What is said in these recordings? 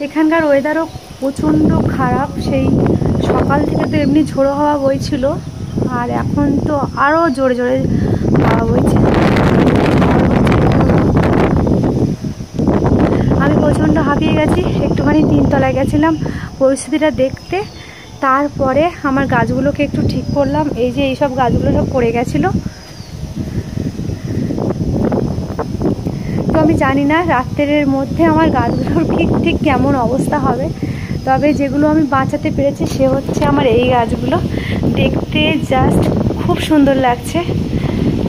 এখানকার ওয়েদারও প্রচণ্ড খারাপ। সেই সকাল থেকে তো এমনি ঝোড়ো হাওয়া বইছিল, আর এখন তো আরও জোরে জোরে হাওয়া বইছে। আমি প্রচণ্ড হাঁপিয়ে গেছি। একটুখানি তিনতলায় গেছিলাম পরিস্থিতিটা দেখতে, তারপরে আমার গাছগুলোকে একটু ঠিক করলাম। এই যে এইসব গাছগুলো সব পড়ে গেছিলো। তো আমি জানি না রাত্রের মধ্যে আমার গাছগুলোর ঠিক কেমন অবস্থা হবে, তবে যেগুলো আমি বাঁচাতে পেরেছি সে হচ্ছে আমার এই গাছগুলো। দেখতে জাস্ট খুব সুন্দর লাগছে।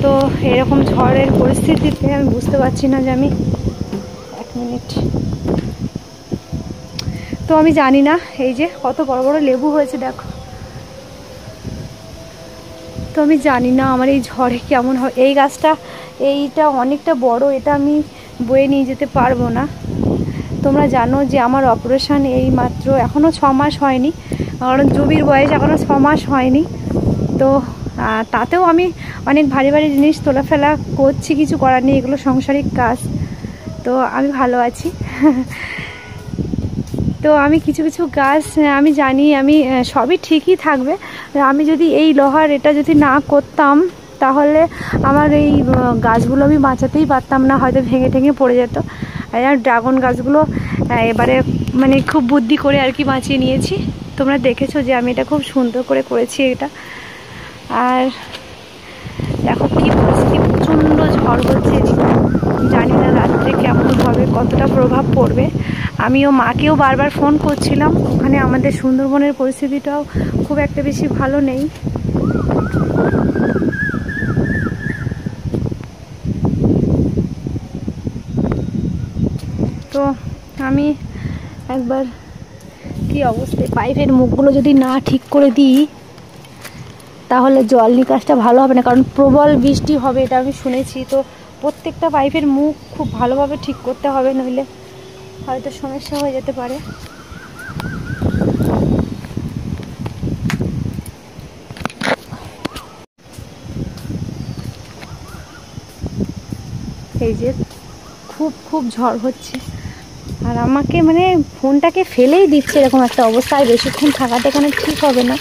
তো এরকম ঝড়ের পরিস্থিতিতে আমি বুঝতে পারছি না যে আমি এক মিনিট, তো আমি জানি না এই যে কত বড় বড় লেবু হয়েছে দেখো। তো আমি জানি না আমার এই ঝড়ে কেমন হয়। এই গাছটা এইটা অনেকটা বড়, এটা আমি বয়ে নিয়ে যেতে পারবো না। তোমরা জানো যে আমার অপারেশন এই মাত্র, এখনও 6 মাস হয়নি, কারণ জুবির বয়স এখনও 6 মাস হয়নি। তো তাতেও আমি অনেক ভারী ভারী জিনিস তোলাফেলা করছি, কিছু করার নেই, এগুলো সাংসারিক কাজ। তো আমি ভালো আছি। তো আমি কিছু কিছু গাছ আমি জানি আমি সবই ঠিকই থাকবে। আমি যদি এই লোহার এটা যদি না করতাম তাহলে আমার এই গাছগুলো আমি বাঁচাতেই পারতাম না, হয়তো ভেঙে ঠেঙে পড়ে যেত। আর ড্রাগন গাছগুলো এবারে মানে খুব বুদ্ধি করে আর কি বাঁচিয়ে নিয়েছি। তোমরা দেখেছো যে আমি এটা খুব সুন্দর করে করেছি এটা। আর দেখো কি পরিস্থিতি, প্রচণ্ড ঝড় হচ্ছে। জানি না রাত্রে কেমন হবে, কতটা প্রভাব পড়বে। আমিও মাকেও বারবার ফোন করছিলাম, ওখানে আমাদের সুন্দরবনের পরিস্থিতিটাও খুব একটা বেশি ভালো নেই। তো আমি একবার কি অবস্থায়, পাইপের মুখগুলো যদি না ঠিক করে দিই তাহলে জল নিকাশটা ভালো হবে না, কারণ প্রবল বৃষ্টি হবে এটা আমি শুনেছি। তো প্রত্যেকটা পাইপের মুখ খুব ভালোভাবে ঠিক করতে হবে, নইলে হয়তো সমস্যা হয়ে যেতে পারে। এই যে খুব ঝড় হচ্ছে, আর আমাকে মানে ফোনটাকে ফেলেই দিচ্ছে এরকম একটা অবস্থা। আর বেশিক্ষণ থাকাটা এখানে ঠিক হবে না।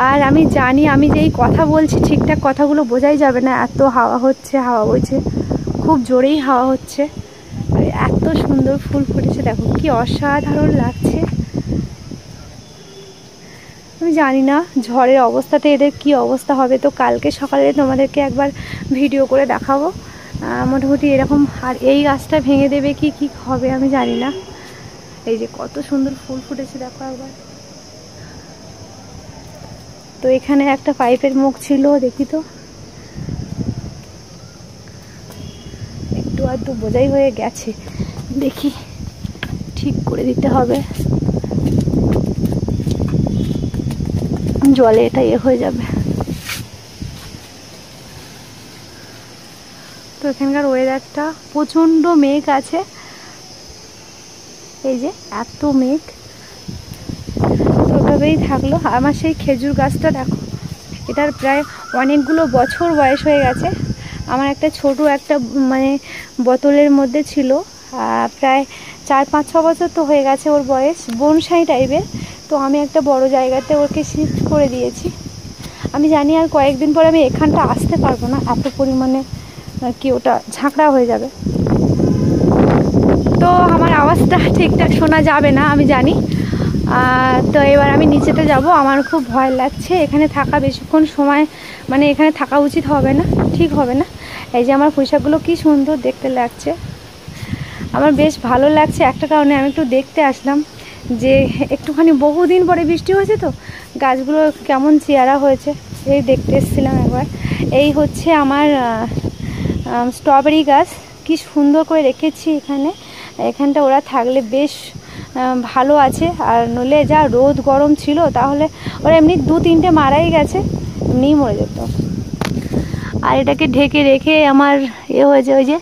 আর আমি জানি আমি যেই কথা বলছি ঠিকঠাক কথাগুলো বোঝাই যাবে না, এত হাওয়া হচ্ছে, হাওয়া বইছে, খুব জোরেই হাওয়া হচ্ছে। আর এত সুন্দর ফুল ফুটেছে দেখো, কি অসাধারণ লাগছে। আমি জানি না ঝড়ের অবস্থাতে এদের কি অবস্থা হবে। তো কালকে সকালে তোমাদেরকে একবার ভিডিও করে দেখাবো মোটামুটি এরকম। আর এই গাছটা ভেঙে দেবে কি হবে আমি জানি না। এই যে কত সুন্দর ফুল ফুটেছে দেখো একবার। তো এখানে একটা পাইপের মুখ ছিল, দেখি তো একটু আধটু বোঝাই হয়ে গেছে, দেখি ঠিক করে দিতে হবে, জলে এটা হয়ে যাবে। তো এখানকার ওয়েদারটা প্রচণ্ড মেঘ আছে, এই যে এত মেঘ। তো ওইভাবেই থাকলো। আমার সেই খেজুর গাছটা দেখো, এটার প্রায় অনেকগুলো বছর বয়স হয়ে গেছে। আমার একটা ছোট একটা মানে বোতলের মধ্যে ছিল, প্রায় 4-5-6 বছর তো হয়ে গেছে ওর বয়স, বনসাই টাইপের। তো আমি একটা বড় জায়গাতে ওকে শিফট করে দিয়েছি। আমি জানি আর কয়েকদিন পর আমি এখানটা আসতে পারবো না, এত পরিমাণে কি ওটা ঝাঁকড়া হয়ে যাবে। তো আমার আওয়াজটা ঠিকঠাক শোনা যাবে না আমি জানি। তো এবার আমি নিচেতে যাব। আমার খুব ভয় লাগছে এখানে থাকা বেশিক্ষণ সময়, মানে এখানে থাকা উচিত হবে না, ঠিক হবে না। এই যে আমার পুঁইশাকগুলো কি সুন্দর দেখতে লাগছে, আমার বেশ ভালো লাগছে একটা কারণে। আমি একটু দেখতে আসলাম যে একটুখানি বহুদিন পরে বৃষ্টি হয়েছে তো গাছগুলো কেমন চেহারা হয়েছে এই দেখতে এসেছিলাম একবার। এই হচ্ছে আমার স্ট্রবেরি গাছ, কি সুন্দর করে রেখেছি এখানটা ওরা থাকলে বেশ ভালো আছে। আর নইলে যা রোদ গরম ছিল তাহলে ওরা এমনি 2-3টে মারাই গেছে, এমনিই মরে যেত। আর এটাকে ঢেকে রেখে আমার হয়েছে ওই যে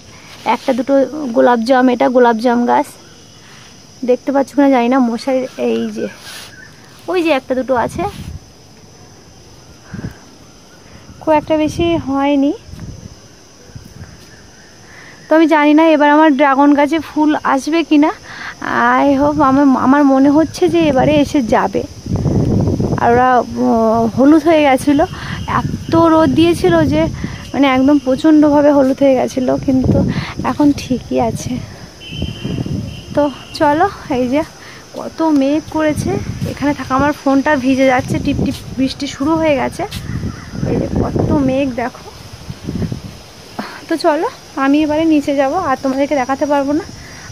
1-2 গোলাপজাম, এটা গোলাপজাম গাছ দেখতে পাচ্ছ কিনা জানি না, মশারি এই যে ওই যে 1-2 আছে, খুব একটা বেশি হয়নি। তো আমি জানি না এবার আমার ড্রাগন গাছে ফুল আসবে কিনা, আই হোপ। আমার মনে হচ্ছে যে এবারে এসে যাবে। আর ওরা হলুদ হয়ে গেছিলো, এত রোদ দিয়েছিল যে মানে একদম প্রচণ্ডভাবে হলুদ হয়ে গেছিলো, কিন্তু এখন ঠিকই আছে। তো চলো, এই যে কত মেঘ করেছে এখানে থাকা, আমার ফোনটা ভিজে যাচ্ছে, টিপ টিপ বৃষ্টি শুরু হয়ে গেছে, এই যে কত মেঘ দেখো। তো চলো আমি এবারে নিচে যাব, আর তোমাদেরকে দেখাতে পারবো না,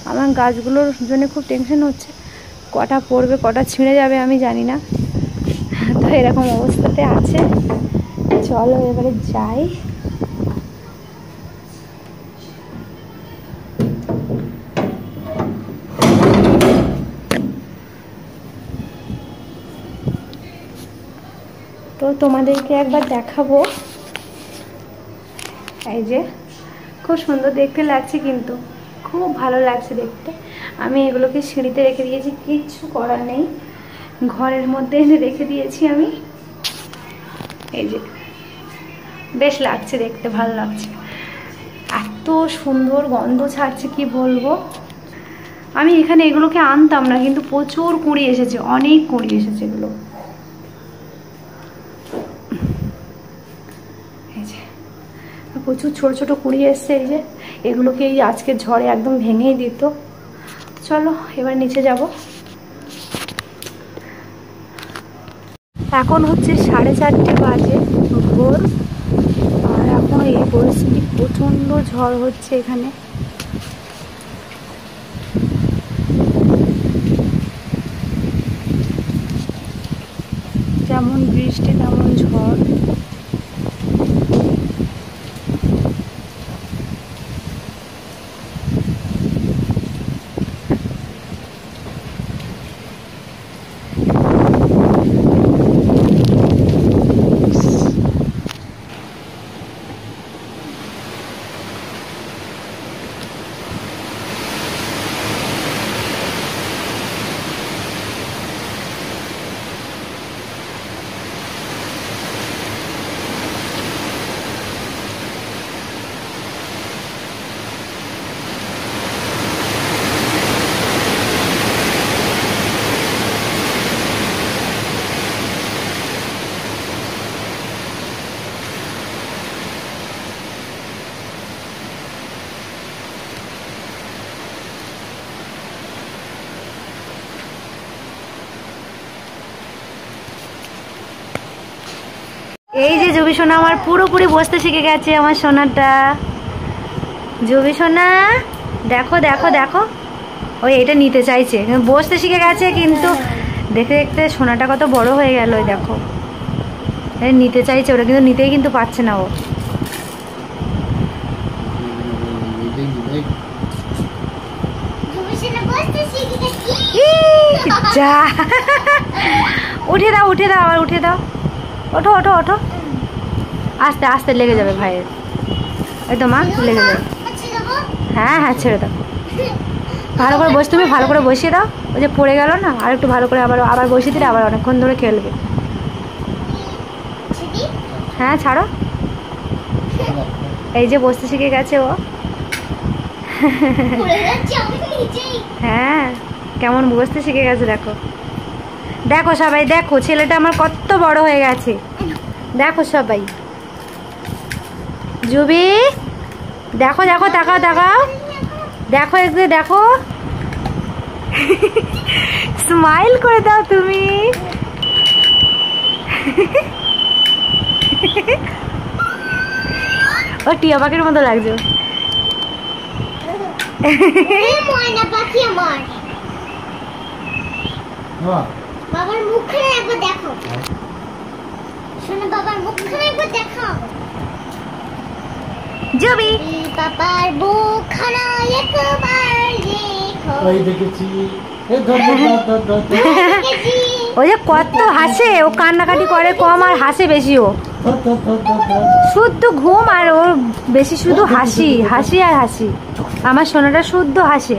আমার গাছগুলোর জন্য খুব টেনশন হচ্ছে, কটা পড়বে কটা ছিঁড়ে যাবে আমি জানি না। তো এরকম অবস্থাতে আছে, চলো এবারে যাই। তো তোমাদেরকে একবার দেখাবো, এই যে খুব সুন্দর দেখতে লাগছে, কিন্তু খুব ভালো লাগছে দেখতে। আমি এগুলোকে সিঁড়িতে রেখে দিয়েছি, কিচ্ছু করার নেই, ঘরের মধ্যে এনে রেখে দিয়েছি আমি। এই যে বেশ লাগছে দেখতে, ভালো লাগছে, এত সুন্দর গন্ধ ছাড়ছে কি বলবো। আমি এখানে এগুলোকে আনতাম না, কিন্তু প্রচুর কুঁড়ি এসেছে, অনেক কুঁড়ি এসেছে এগুলো। প্রচুর ছোট ছোট কুঁড়ি এসছে, এই যে এগুলোকে এই আজকের ঝড়ে একদম ভেঙেই দিত। চলো এবার নিচে যাব। এখন হচ্ছে 4:30 বাজে ভোর, আর এখন এই পরিস্থিতি, প্রচণ্ড ঝড় হচ্ছে এখানে। যেমন বৃষ্টি তেমন ঝড়। এই যে জুবি সোনা আমার পুরোপুরি বসতে শিখে গেছে, আমার সোনাটা জুবি সোনা, দেখো দেখো দেখো, ওই এটা নিতে চাইছে, বসতে শিখে গেছে, কিন্তু দেখতে দেখতে সোনাটা কত বড় হয়ে গেল। ওই দেখো নিতে চাইছে ওরা, কিন্তু নিতেই কিন্তু পারছে না ও। যা উঠে দাও উঠে দাও, আবার উঠে দাও, ওঠো ওঠো ওঠো, আস্তে আস্তে লেগে যাবে ভাইয়ের, ওই তো মা লেগে যাবে। হ্যাঁ হ্যাঁ ছেড়ে দাও, ভালো করে বসে, তুমি ভালো করে বসিয়ে দাও, ওই যে পড়ে গেল না, আর একটু ভালো করে আবার বসিয়ে দিলে আবার অনেকক্ষণ ধরে খেলবে। হ্যাঁ ছাড়ো, এই যে বসতে শিখে গেছে ও। হ্যাঁ কেমন বসতে শিখে গেছে দেখো, দেখো সবাই দেখো, ছেলেটা আমার কত বড় হয়ে গেছে, দেখো সবাই। জুবি দেখো দেখো, তাকাও তাকাও, দেখো একটু দেখো, স্মাইল করে দাও তুমি। ও টিয়া পাখির মতো লাগছে। বাবার মুখখানা একবার দেখো। শোনো বাবার মুখখানা একবার দেখো। জবি বাবার মুখখানা একবার দেখো। ওই দেখেছি, এই ধর ধর ধর ধর ধর। ও যে কত হাসে, ও কান্নাকাটি করে কম আর হাসে বেশি। ও শুদ্ধ ঘুম আর ওর বেশি শুধু হাসি হাসি আর হাসি। আমার সোনাটা শুদ্ধ হাসে।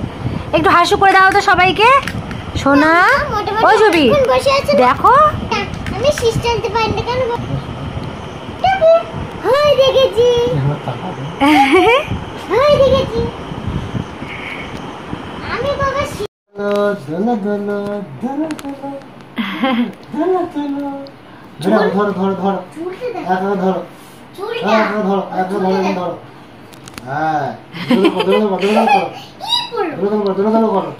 একটু হাসু করে দাও তো সবাইকে। সোনা ও জবি দেখো, আমি শিশ টানতে পারি না কেন? হাই দেখেছি, হাই দেখেছি আমি বাবা। ধরো ধরো ধরো ধরো ধরো ধরো। ধরো ধরো ধরো, একা ধরো, একা ধরো, একা ধরো, ধরো। হ্যাঁ, ধরো ধরো ধরো ধরো করো, ধরো ধরো ধরো ধরো করো।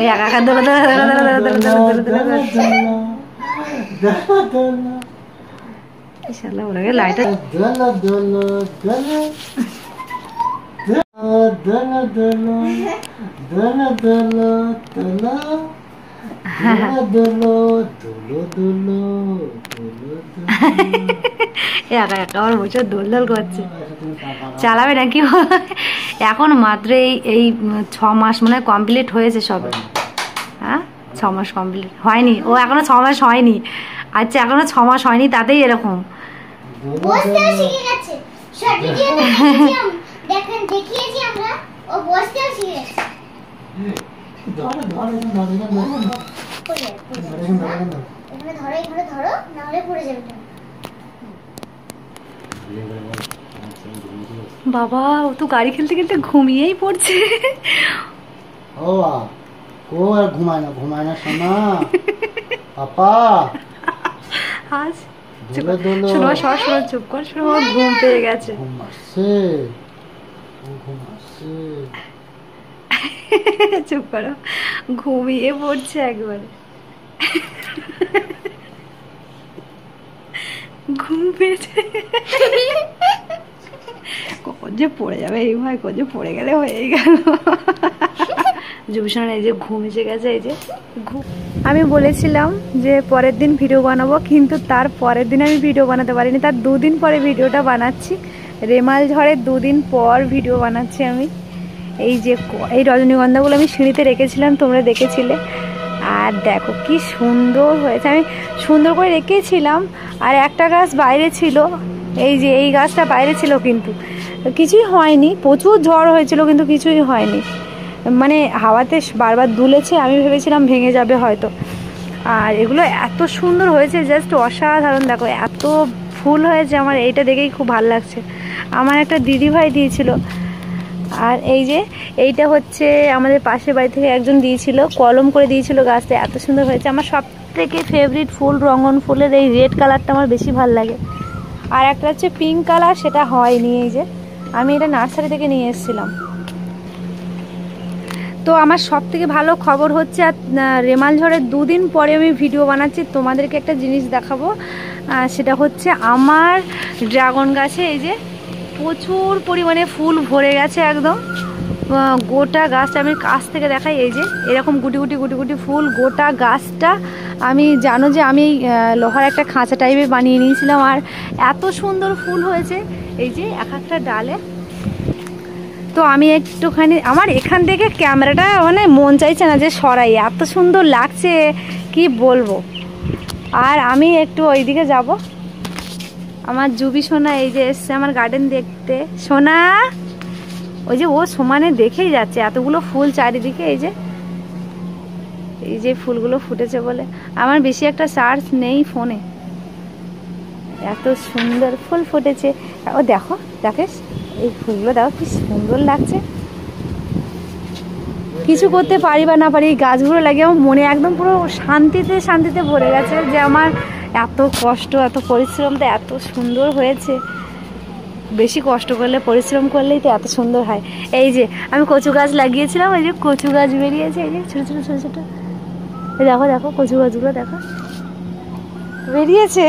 এই একা একা ধরো ধরো ধরো ধরো ধরো ধরো ধরো ধরো ধরো। ইনশাআল্লাহ ওরাকে লাইট একা একা আমার বছর দোল দোল করছে। চালাবে নাকি? এখন মাত্র এই 6 মাস মনে হয় কমপ্লিট হয়েছে সবে। হ্যাঁ 6 মাস কমপ্লিট হয়নি, ও এখনো 6 মাস হয়নি। আচ্ছা এখনো 6 মাস হয়নি তাতেই এরকম। বসতেও শিখে গেছে, শর্ট ভিডিও দেখিয়েছি, দেখেন দেখিয়েছি আমরা, ও বসতেও শিখে গেছে। ধরো ধরো ধরো ধরো। এখানে ধরো, এখানে ধরো, না হলে পড়ে যাবে। বাবা ও তো গাড়ি খেলতে খেলতে ঘুমিয়েই পড়ছে। ও ও আর ঘুমায় না সোনা। পাপা আজ দোলে দোলে। শোনো সর সর চুপ কর, শোনো ওর ঘুম পেয়ে গেছে। ঘুম আসছে, ঘুম আসছে। চুপ করো, ঘুমিয়ে পড়ছে একবারে। ঘুম পেয়েছে। কখন যে পড়ে যাবে এই ভাই, কখন যে পড়ে গেলে হয়ে গেল। জুবিশন এই যে ঘুম এসে গেছে, এই যে ঘুম। আমি বলেছিলাম যে পরের দিন ভিডিও বানাবো, কিন্তু তার পরের দিন আমি ভিডিও বানাতে পারিনি। তার 2 দিন পরে ভিডিওটা বানাচ্ছি। রেমাল ঝড়ের 2 দিন পর ভিডিও বানাচ্ছি আমি। এই যে এই রজনীগন্ধাগুলো আমি সিঁড়িতে রেখেছিলাম, তোমরা দেখেছিলে। আর দেখো কি সুন্দর হয়েছে, আমি সুন্দর করে রেখেছিলাম। আর একটা গাছ বাইরে ছিল, এই যে এই গাছটা বাইরে ছিল, কিন্তু কিছুই হয়নি। প্রচুর ঝড় হয়েছিল কিন্তু কিছুই হয়নি, মানে হাওয়াতে বারবার দুলেছে। আমি ভেবেছিলাম ভেঙে যাবে হয়তো। আর এগুলো এত সুন্দর হয়েছে, জাস্ট অসাধারণ। দেখো এত ফুল হয়েছে, আমার এইটা দেখেই খুব ভালো লাগছে। আমার একটা দিদিভাই দিয়েছিল। আর এই যে এইটা হচ্ছে আমাদের পাশের বাড়ি থেকে একজন দিয়েছিল, কলম করে দিয়েছিল। গাছটা এত সুন্দর হয়েছে। আমার সব থেকে ফেভারিট ফুল রঙন ফুলের এই রেড কালারটা আমার বেশি ভালো লাগে। আর একটা হচ্ছে পিঙ্ক কালার, সেটা হয়নি। এই যে আমি এটা নার্সারি থেকে নিয়ে এসেছিলাম। তো আমার সব থেকে ভালো খবর হচ্ছে, রেমাল ঝড়ের 2 দিন পরে আমি ভিডিও বানাচ্ছি। তোমাদেরকে একটা জিনিস দেখাবো, সেটা হচ্ছে আমার ড্রাগন গাছে এই যে প্রচুর পরিমাণে ফুল ভরে গেছে একদম। গোটা গাছটা আমি কাছ থেকে দেখাই, এই যে এরকম গুটি গুটি গুটি গুটি ফুল গোটা গাছটা। আমি জানো যে আমি লোহার একটা খাঁচা টাইপের বানিয়ে নিয়েছিলাম, আর এত সুন্দর ফুল হয়েছে এই যে এক একটা ডালে। তো আমি একটুখানি আমার এখান থেকে ক্যামেরাটা মানে মন চাইছে না যে সরাই, এত সুন্দর লাগছে কি বলবো। আর আমি একটু ওইদিকে যাব। আমার জুবি সোনা এই যে এসছে আমার গার্ডেন দেখতে। সোনা ওই যে ও সমানে দেখেই যাচ্ছে এতগুলো ফুল চারিদিকে। এই যে ফুলগুলো ফুটেছে বলে আমার বেশি একটা চার্জ নেই ফোনে, এত সুন্দর ফুল ফুটেছে। ও দেখো, দেখিস এই ফুলগুলো দেখো কি সুন্দর লাগছে। কিছু করতে পারি বা না পারি, এই গাছগুলো লাগে আমার মনে একদম পুরো শান্তিতে শান্তিতে ভরে গেছে, যে আমার এত কষ্ট এত পরিশ্রমটা এত সুন্দর হয়েছে। বেশি কষ্ট করলে পরিশ্রম করলেই তো এত সুন্দর হয়। এই যে আমি কচু গাছ লাগিয়েছিলাম, এই যে কচু গাছ বেরিয়েছে, এই যে ছোটো ছোটো ছোটো ছোটো। এই দেখো দেখো কচু গাছগুলো দেখো বেরিয়েছে।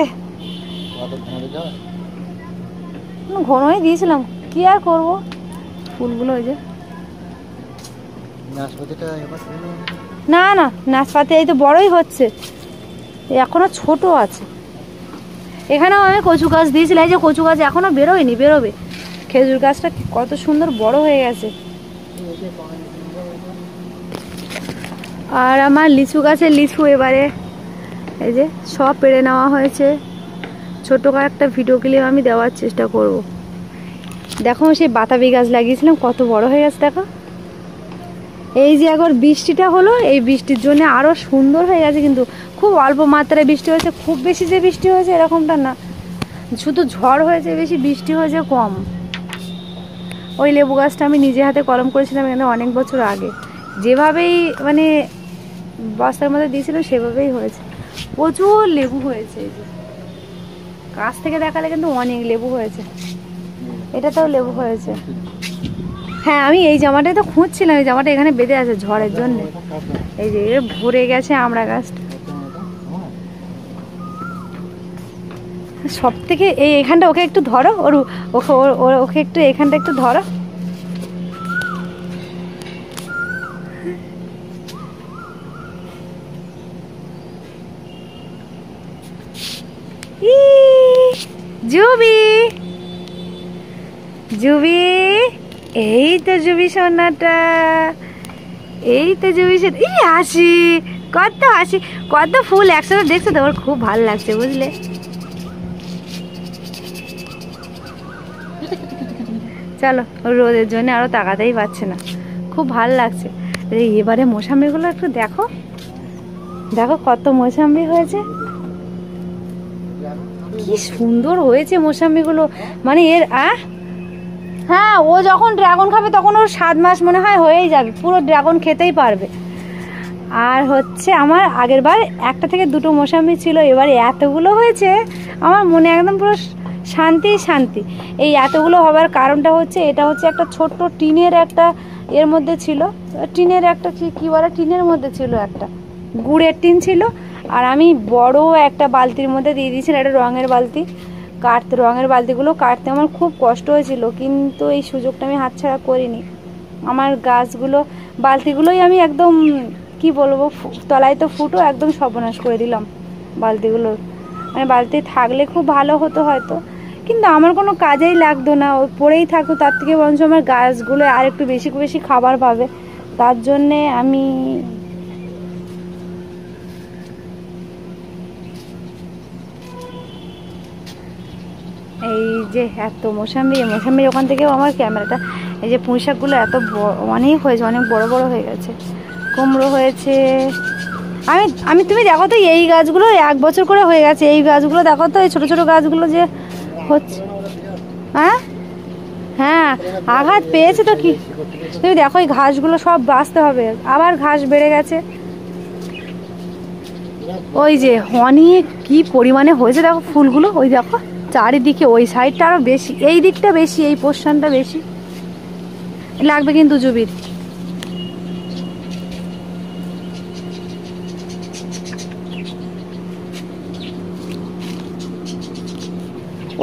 ঘনই দিয়েছিলাম, কি আর করবো। ফুলগুলো ওই যে না না নাশপাতি এই তো বড়ই হচ্ছে, এখনো ছোট আছে। এখানেও আমি কচু গাছ দিয়েছিলাম, এই যে কচু গাছ এখনো বেরোয়নি, বেরোবে। খেজুর গাছটা কত সুন্দর বড় হয়ে গেছে। আর আমার লিচু গাছের লিচু এবারে এই যে সব পেড়ে নেওয়া হয়েছে। ছোট একটা ভিডিও ক্লিপ আমি দেওয়ার চেষ্টা করব। দেখো সেই বাতাবি গাছ লাগিয়েছিলাম, কত বড় হয়ে গেছে দেখো। এই যে একবার বৃষ্টিটা হলো, এই বৃষ্টির জন্য আরো সুন্দর হয়ে গেছে, কিন্তু খুব অল্প মাত্রায় বৃষ্টি হয়েছে, খুব বেশি যে বৃষ্টি হয়েছে এরকমটা না, শুধু ঝড় হয়েছে বেশি, বৃষ্টি হয়েছে কম। ওই লেবু গাছটা আমি নিজে হাতে কলম করেছিলাম এখানে অনেক বছর আগে, যেভাবেই মানে বস্তার মধ্যে দিয়েছিলাম সেভাবেই হয়েছে। প্রচুর লেবু হয়েছে, এই যে কাছ থেকে দেখালে কিন্তু অনেক লেবু হয়েছে। এটাতেও লেবু হয়েছে। হ্যাঁ আমি এই জামাটাই তো খুঁজছিলাম, এই জামাটা এখানে বেঁধে আছে ঝড়ের জন্য। এই যে ভরে গেছে আমড়া গাছটা সব থেকে। এই এখানটা ওকে একটু ধরো, ওকে একটু এখানটা একটু ধরো। জুবি জুবি, এই তো জুবি সোনাটা, এই তো জুবি সোনা। ই হাসি, কত হাসি, কত ফুল একসাথে দেখছো তো, ওর খুব ভালো লাগছে বুঝলে। চলো, রোদের জন্য আরো তাকাতেই পারছে না, খুব ভালো লাগছে। এবারে মৌসাম্বিগুলো একটু দেখো, দেখো কত মৌসাম্বি হয়েছে, কি সুন্দর হয়েছে মৌসাম্বিগুলো। মানে এর হ্যাঁ ও যখন ড্রাগন খাবে তখন ওর 7 মাস মনে হয় হয়েই যাবে, পুরো ড্রাগন খেতেই পারবে। আর হচ্ছে আমার আগের বার 1 থেকে 2টো মৌসাম্বি ছিল, এবারে এতগুলো হয়েছে, আমার মনে একদম পুরো শান্তি শান্তি। এই এতগুলো হবার কারণটা হচ্ছে, এটা হচ্ছে একটা ছোট্ট টিনের একটা এর মধ্যে ছিল, টিনের একটা কি বলে, টিনের মধ্যে ছিল একটা গুড়ের টিন ছিল। আর আমি বড় একটা বালতির মধ্যে দিয়ে দিয়েছিলাম, একটা রঙের বালতি। রঙের বালতিগুলো কাটতে আমার খুব কষ্ট হয়েছিল, কিন্তু এই সুযোগটা আমি হাতছাড়া করিনি। আমার গাছগুলো বালতিগুলোই আমি একদম কি বলবো, তলায় তো ফুটো, একদম সর্বনাশ করে দিলাম বালতিগুলোর। মানে বালতি থাকলে খুব ভালো হতো হয়তো, কিন্তু আমার কোনো কাজেই লাগতো না, ওই পড়েই থাকতো। তার থেকে বরঞ্চ আমার গাছগুলো আর একটু বেশি বেশি খাবার পাবে, তার জন্যে আমি এই যে এত মৌসাম্বির ওখান থেকেও আমার ক্যামেরাটা, এই যে পুঁই শাকগুলো এত অনেক হয়েছে, অনেক বড় বড় হয়ে গেছে। কুমড়ো হয়েছে, আমি তুমি দেখো তো এই গাছগুলো 1 বছর করে হয়ে গেছে। এই গাছগুলো দেখো তো, এই ছোট ছোট গাছগুলো যে হচ্ছে। হ্যাঁ হ্যাঁ আঘাত পেয়েছে তো, কি তুমি দেখো এই ঘাসগুলো সব বাঁচতে হবে, আবার ঘাস বেড়ে গেছে। ওই যে অনেক কি পরিমাণে হয়েছে দেখো ফুলগুলো, ওই দেখো চারিদিকে, ওই সাইডটা আরো বেশি, এই দিকটা বেশি, এই পোর্শনটা বেশি লাগবে কিন্তু জুবির।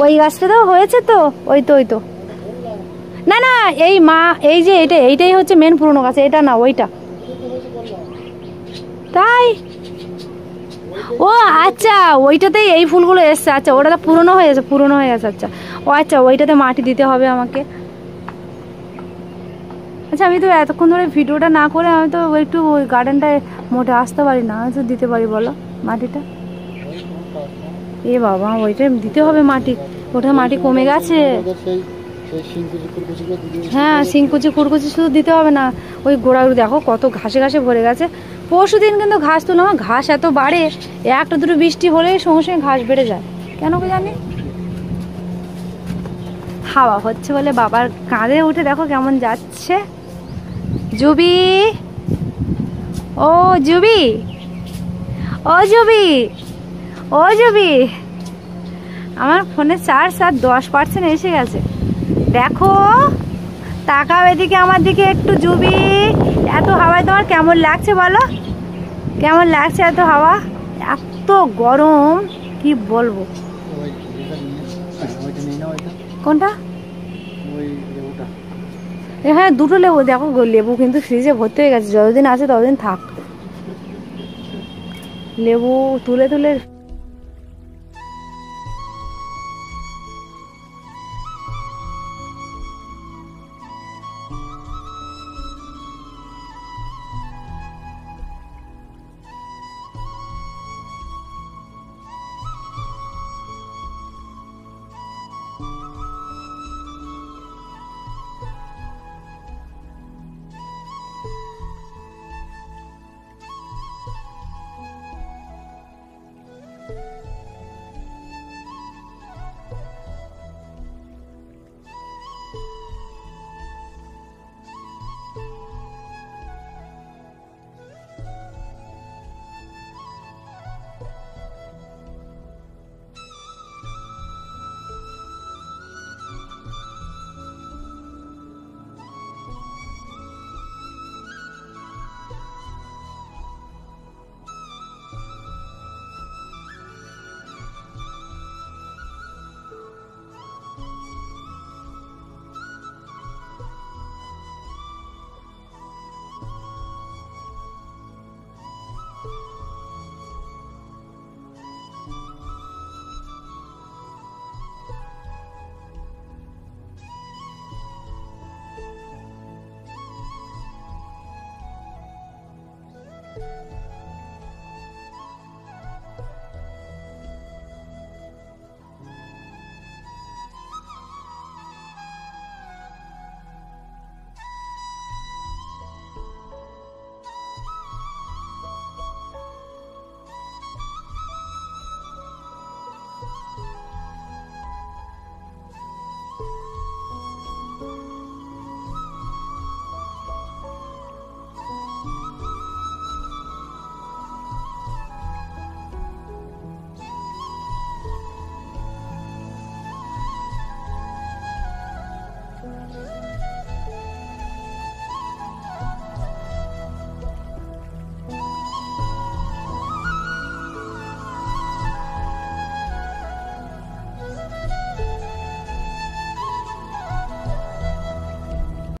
ওই গাছটাতেও হয়েছে তো, ওই তো না না, এই যে এইটাই হচ্ছে মেন পুরনো গাছ, এটা না ওইটা। তাই ও আচ্ছা, ওইটাতেই এই ফুলগুলো এসছে। আচ্ছা ওটা তো পুরনো হয়ে গেছে। আচ্ছা ও আচ্ছা, ওইটাতে মাটি দিতে হবে আমাকে। আচ্ছা আমি তো এতক্ষণ ধরে ভিডিওটা না করে আমি তো একটু ওই গার্ডেনটায় মোটে আসতে পারি না, আমি তো দিতে পারি বলো মাটিটা। এ বাবা, ওইটা দিতে হবে মাটি, ওটা মাটি কমে গেছে। হ্যাঁ শিংকুচি খুরকুচি শুধু দিতে হবে না, ওই গোড়াগুলো দেখো কত ঘাসে ঘাসে ভরে গেছে। পরশু দিন কিন্তু ঘাস তুললাম, ঘাস এত বাড়ে, 1-2 বৃষ্টি হলেই সঙ্গে সঙ্গে ঘাস বেড়ে যায়, কেন কি জানি। হাওয়া হচ্ছে বলে বাবার কাঁধে উঠে দেখো কেমন যাচ্ছে। জুবি, ও জুবি, ও জুবি, ও জুবি, আমার ফোনে চার্জ আর 10% এসে গেছে। দেখো তাকাও এদিকে আমার দিকে একটু। জুবি, এত হাওয়ায় তোমার কেমন লাগছে বলো, কেমন লাগছে এত হাওয়া, এত গরম কি বলবো। কোনটা? হ্যাঁ দুটো লেবু দেখো গো, লেবু কিন্তু ফ্রিজে ভর্তি হয়ে গেছে, যতদিন আছে ততদিন থাক। লেবু তুলে তুলে